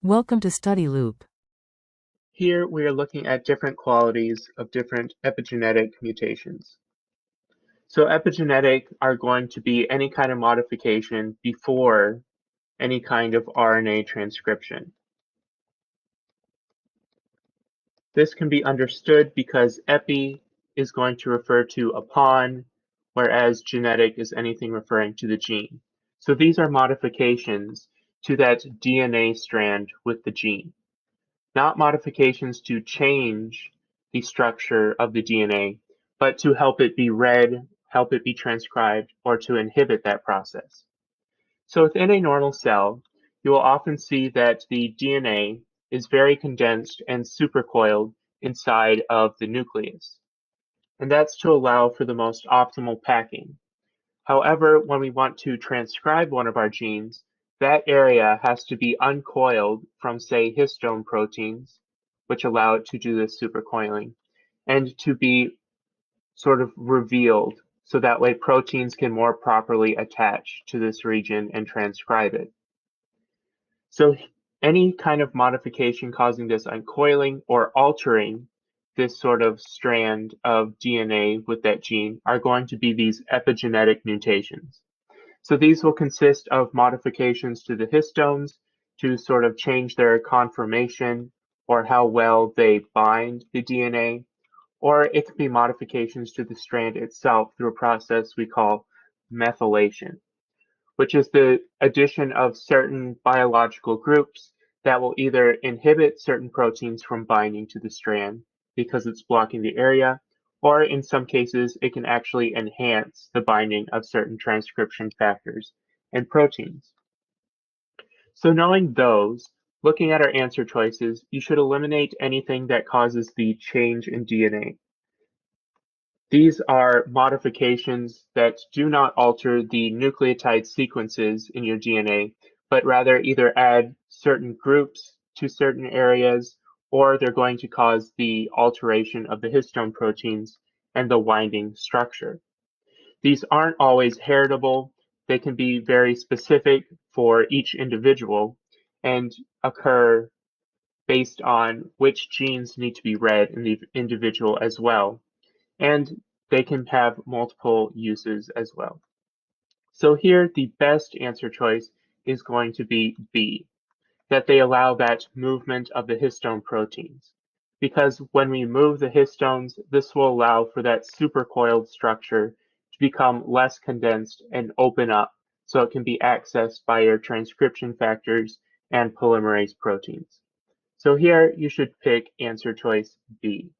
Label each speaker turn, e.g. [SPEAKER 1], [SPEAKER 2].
[SPEAKER 1] Welcome to Study Loop.
[SPEAKER 2] Here we are looking at different qualities of different epigenetic mutations. So epigenetic are going to be any kind of modification before any kind of RNA transcription. This can be understood because epi is going to refer to upon, whereas genetic is anything referring to the gene. So these are modifications to that DNA strand with the gene, not modifications to change the structure of the DNA, but to help it be read, help it be transcribed, or to inhibit that process. So within a normal cell, you will often see that the DNA is very condensed and supercoiled inside of the nucleus. And that's to allow for the most optimal packing. However, when we want to transcribe one of our genes, that area has to be uncoiled from, say, histone proteins, which allow it to do this supercoiling, and to be sort of revealed so that way proteins can more properly attach to this region and transcribe it. So any kind of modification causing this uncoiling or altering this sort of strand of DNA with that gene are going to be these epigenetic mutations. So these will consist of modifications to the histones to sort of change their conformation or how well they bind the DNA, or it could be modifications to the strand itself through a process we call methylation, which is the addition of certain biological groups that will either inhibit certain proteins from binding to the strand because it's blocking the area, or in some cases, it can actually enhance the binding of certain transcription factors and proteins. So knowing those, looking at our answer choices, you should eliminate anything that causes the change in DNA. These are modifications that do not alter the nucleotide sequences in your DNA, but rather either add certain groups to certain areas, or they're going to cause the alteration of the histone proteins and the winding structure. These aren't always heritable. They can be very specific for each individual and occur based on which genes need to be read in the individual as well, and they can have multiple uses as well. So here, the best answer choice is going to be B, that they allow that movement of the histone proteins. Because when we move the histones, this will allow for that supercoiled structure to become less condensed and open up so it can be accessed by your transcription factors and polymerase proteins. So here you should pick answer choice B.